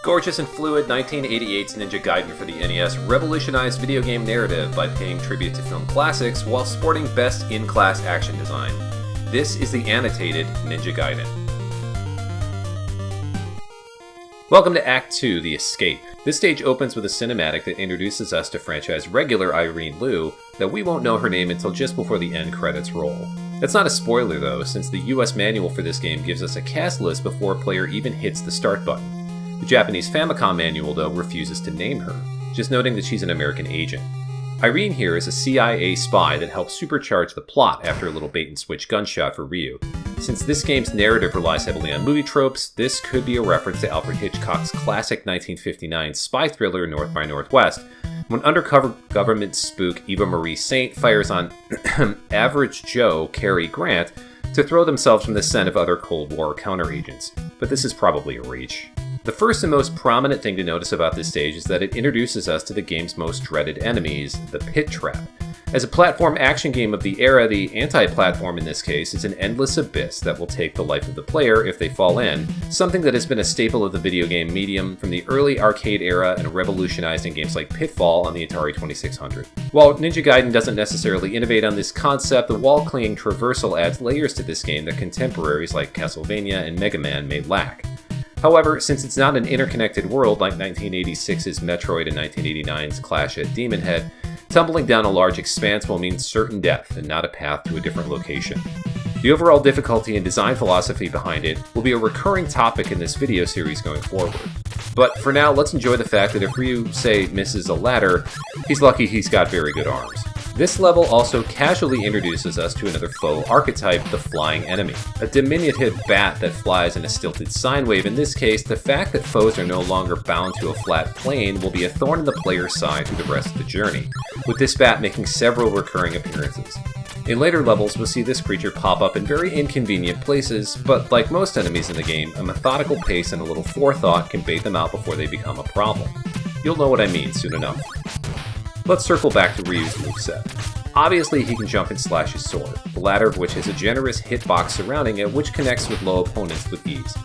Gorgeous and fluid, 1988's Ninja Gaiden for the NES revolutionized video game narrative by paying tribute to film classics while sporting best in-class action design. This is the Annotated Ninja Gaiden. Welcome to Act 2, The Escape. This stage opens with a cinematic that introduces us to franchise regular Irene Liu, though we won't know her name until just before the end credits roll. That's not a spoiler though, since the US manual for this game gives us a cast list before a player even hits the start button. The Japanese Famicom manual, though, refuses to name her, just noting that she's an American agent. Irene here is a CIA spy that helps supercharge the plot after a little bait-and-switch gunshot for Ryu. Since this game's narrative relies heavily on movie tropes, this could be a reference to Alfred Hitchcock's classic 1959 spy thriller North by Northwest, when undercover government spook Eva Marie Saint fires on average Joe Cary Grant to throw themselves from the scent of other Cold War counteragents. But this is probably a reach. The first and most prominent thing to notice about this stage is that it introduces us to the game's most dreaded enemies, the Pit Trap. As a platform action game of the era, the anti-platform in this case is an endless abyss that will take the life of the player if they fall in, something that has been a staple of the video game medium from the early arcade era and revolutionized in games like Pitfall on the Atari 2600. While Ninja Gaiden doesn't necessarily innovate on this concept, the wall-clinging traversal adds layers to this game that contemporaries like Castlevania and Mega Man may lack. However, since it's not an interconnected world like 1986's Metroid and 1989's Clash at Demon Head, tumbling down a large expanse will mean certain death and not a path to a different location. The overall difficulty and design philosophy behind it will be a recurring topic in this video series going forward. But for now, let's enjoy the fact that if Ryu, say, misses a ladder, he's lucky he's got very good arms. This level also casually introduces us to another foe archetype, the flying enemy. A diminutive bat that flies in a stilted sine wave. In this case, the fact that foes are no longer bound to a flat plane will be a thorn in the player's side through the rest of the journey, with this bat making several recurring appearances. In later levels, we'll see this creature pop up in very inconvenient places, but like most enemies in the game, a methodical pace and a little forethought can bait them out before they become a problem. You'll know what I mean soon enough. Let's circle back to Ryu's moveset. Obviously, he can jump and slash his sword, the latter of which has a generous hitbox surrounding it which connects with low opponents with ease.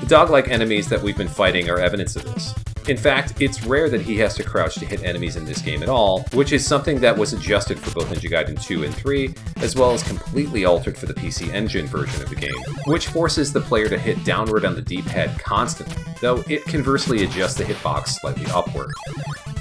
The dog-like enemies that we've been fighting are evidence of this. In fact, it's rare that he has to crouch to hit enemies in this game at all, which is something that was adjusted for both Ninja Gaiden 2 and 3, as well as completely altered for the PC Engine version of the game, which forces the player to hit downward on the D-pad constantly, though it conversely adjusts the hitbox slightly upward.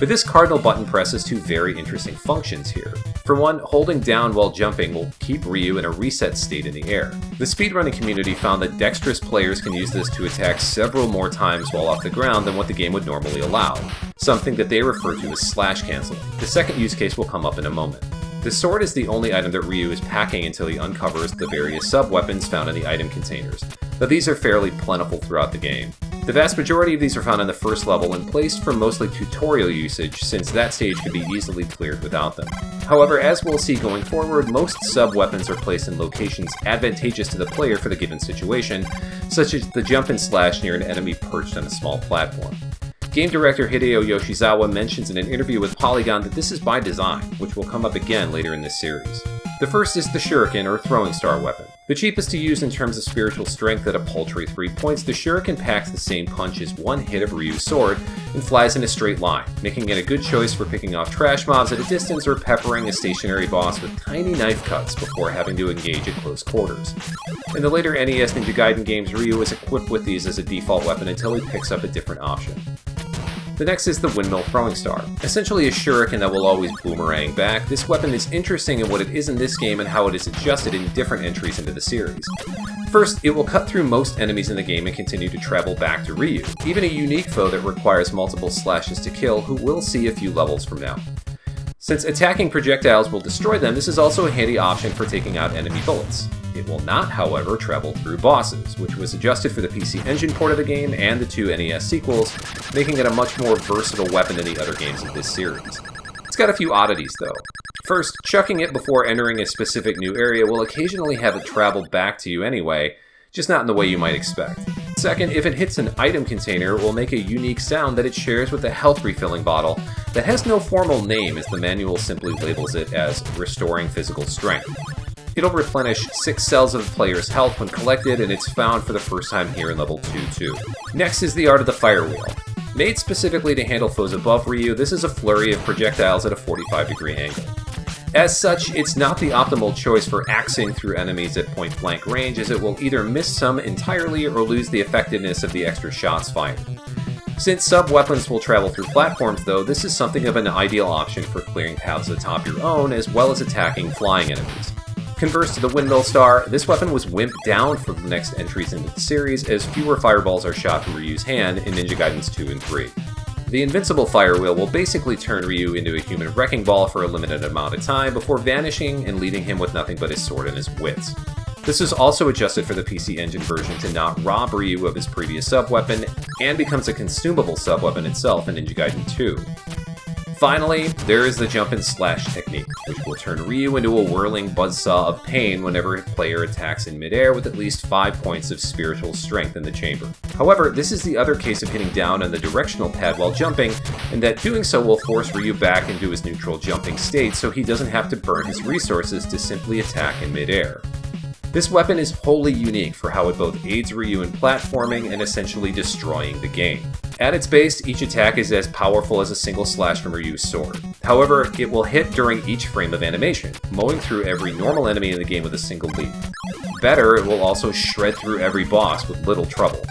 But this cardinal button press has two very interesting functions here. For one, holding down while jumping will keep Ryu in a reset state in the air. The speedrunning community found that dexterous players can use this to attack several more times while off the ground than what the game would normally allow, something that they refer to as slash canceling. The second use case will come up in a moment. The sword is the only item that Ryu is packing until he uncovers the various sub-weapons found in the item containers, though these are fairly plentiful throughout the game. The vast majority of these are found in the first level and placed for mostly tutorial usage, since that stage could be easily cleared without them. However, as we'll see going forward, most sub-weapons are placed in locations advantageous to the player for the given situation, such as the jump and slash near an enemy perched on a small platform. Game director Hideo Yoshizawa mentions in an interview with Polygon that this is by design, which will come up again later in this series. The first is the Shuriken, or throwing star weapon. The cheapest to use in terms of spiritual strength at a paltry 3 points, the Shuriken packs the same punch as one hit of Ryu's sword and flies in a straight line, making it a good choice for picking off trash mobs at a distance or peppering a stationary boss with tiny knife cuts before having to engage at close quarters. In the later NES Ninja Gaiden games, Ryu is equipped with these as a default weapon until he picks up a different option. The next is the Windmill Throwing Star. Essentially a shuriken that will always boomerang back, this weapon is interesting in what it is in this game and how it is adjusted in different entries into the series. First, it will cut through most enemies in the game and continue to travel back to Ryu, even a unique foe that requires multiple slashes to kill, who we'll see a few levels from now. Since attacking projectiles will destroy them, this is also a handy option for taking out enemy bullets. It will not, however, travel through bosses, which was adjusted for the PC Engine port of the game and the two NES sequels, making it a much more versatile weapon than the other games of this series. It's got a few oddities, though. First, chucking it before entering a specific new area will occasionally have it travel back to you anyway, just not in the way you might expect. Second, if it hits an item container, it will make a unique sound that it shares with the health refilling bottle that has no formal name, as the manual simply labels it as restoring physical strength. It'll replenish 6 cells of the player's health when collected, and it's found for the first time here in level 2 too. Next is the art of the fire wheel. Made specifically to handle foes above Ryu, this is a flurry of projectiles at a 45-degree angle. As such, it's not the optimal choice for axing through enemies at point-blank range, as it will either miss some entirely or lose the effectiveness of the extra shots fired. Since sub-weapons will travel through platforms though, this is something of an ideal option for clearing paths atop your own, as well as attacking flying enemies. Converse to the Windmill Star, this weapon was wimped down for the next entries into the series, as fewer fireballs are shot from Ryu's hand in Ninja Gaidens 2 and 3. The invincible fire wheel will basically turn Ryu into a human wrecking ball for a limited amount of time before vanishing and leaving him with nothing but his sword and his wits. This is also adjusted for the PC Engine version to not rob Ryu of his previous sub-weapon, and becomes a consumable sub-weapon itself in Ninja Gaiden 2. Finally, there is the jump and slash technique, which will turn Ryu into a whirling buzzsaw of pain whenever a player attacks in midair with at least 5 points of spiritual strength in the chamber. However, this is the other case of hitting down on the directional pad while jumping, and that doing so will force Ryu back into his neutral jumping state so he doesn't have to burn his resources to simply attack in midair. This weapon is wholly unique for how it both aids Ryu in platforming and essentially destroying the game. At its base, each attack is as powerful as a single slash from Ryu's sword. However, it will hit during each frame of animation, mowing through every normal enemy in the game with a single leap. Better, it will also shred through every boss with little trouble.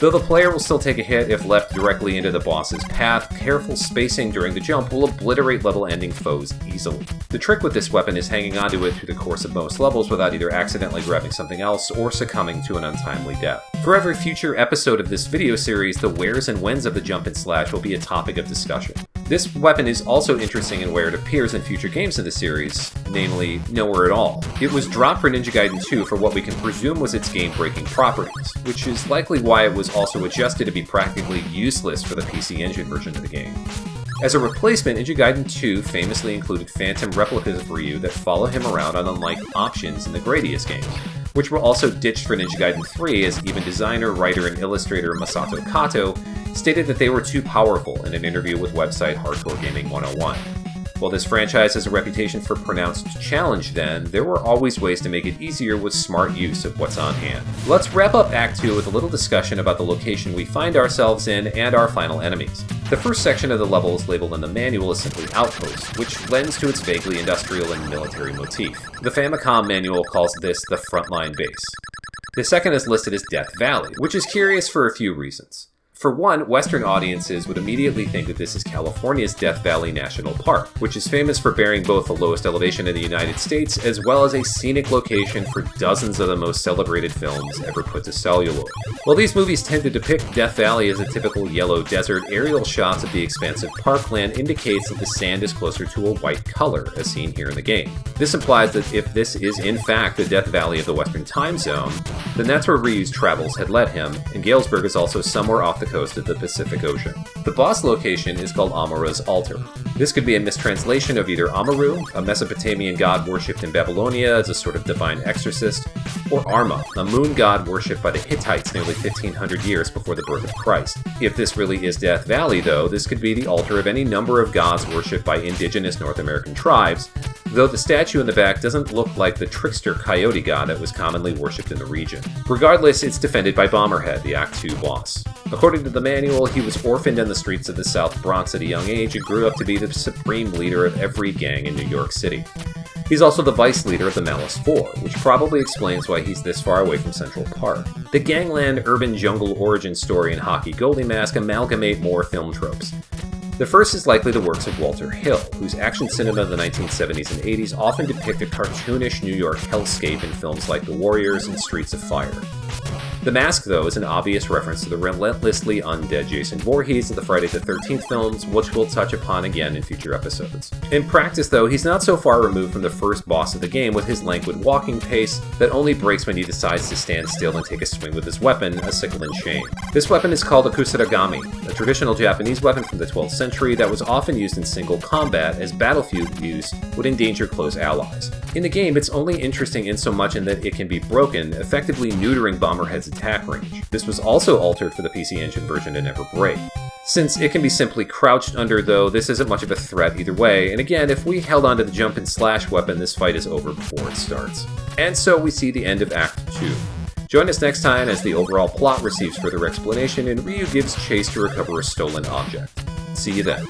Though the player will still take a hit if left directly into the boss's path, careful spacing during the jump will obliterate level-ending foes easily. The trick with this weapon is hanging onto it through the course of most levels without either accidentally grabbing something else or succumbing to an untimely death. For every future episode of this video series, the wheres and whens of the jump and slash will be a topic of discussion. This weapon is also interesting in where it appears in future games of the series, namely, nowhere at all. It was dropped for Ninja Gaiden 2 for what we can presume was its game-breaking properties, which is likely why it was also adjusted to be practically useless for the PC Engine version of the game. As a replacement, Ninja Gaiden 2 famously included phantom replicas of Ryu that follow him around on unlike options in the Gradius games, which were also ditched for Ninja Gaiden 3 as even designer, writer, and illustrator Masato Kato stated that they were too powerful in an interview with website Hardcore Gaming 101. While this franchise has a reputation for pronounced challenge then, there were always ways to make it easier with smart use of what's on hand. Let's wrap up Act 2 with a little discussion about the location we find ourselves in and our final enemies. The first section of the level is labeled in the manual as simply Outpost, which lends to its vaguely industrial and military motif. The Famicom manual calls this the Frontline Base. The second is listed as Death Valley, which is curious for a few reasons. For one, Western audiences would immediately think that this is California's Death Valley National Park, which is famous for bearing both the lowest elevation in the United States as well as a scenic location for dozens of the most celebrated films ever put to celluloid. While these movies tend to depict Death Valley as a typical yellow desert, aerial shots of the expansive parkland indicates that the sand is closer to a white color, as seen here in the game. This implies that if this is in fact the Death Valley of the Western time zone, then that's where Ryu's travels had led him, and Galesburg is also somewhere off the coast of the Pacific Ocean. The boss location is called Amura's Altar. This could be a mistranslation of either Amaru, a Mesopotamian god worshipped in Babylonia as a sort of divine exorcist, or Arma, a moon god worshipped by the Hittites nearly 1500 years before the birth of Christ. If this really is Death Valley, though, this could be the altar of any number of gods worshipped by indigenous North American tribes, though the statue in the back doesn't look like the trickster coyote god that was commonly worshipped in the region. Regardless, it's defended by Bomberhead, the Act 2 boss. According to the manual, he was orphaned in the streets of the South Bronx at a young age and grew up to be the supreme leader of every gang in New York City. He's also the vice leader of the Malice 4, which probably explains why he's this far away from Central Park. The gangland urban jungle origin story and Hockey Goalie Mask amalgamate more film tropes. The first is likely the works of Walter Hill, whose action cinema of the 1970s and 80s often depict a cartoonish New York hellscape in films like The Warriors and Streets of Fire. The Mask, though, is an obvious reference to the relentlessly undead Jason Voorhees of the Friday the 13th films, which we'll touch upon again in future episodes. In practice, though, he's not so far removed from the first boss of the game with his languid walking pace that only breaks when he decides to stand still and take a swing with his weapon, a sickle and chain. This weapon is called a kusarigami, a traditional Japanese weapon from the 12th century that was often used in single combat as battlefield use would endanger close allies. In the game, it's only interesting in so much in that it can be broken, effectively neutering Bomberhead's attack range. This was also altered for the PC Engine version to never break. Since it can be simply crouched under, though, this isn't much of a threat either way, and again, if we held onto the jump and slash weapon, this fight is over before it starts. And so we see the end of Act 2. Join us next time as the overall plot receives further explanation and Ryu gives chase to recover a stolen object. See you then.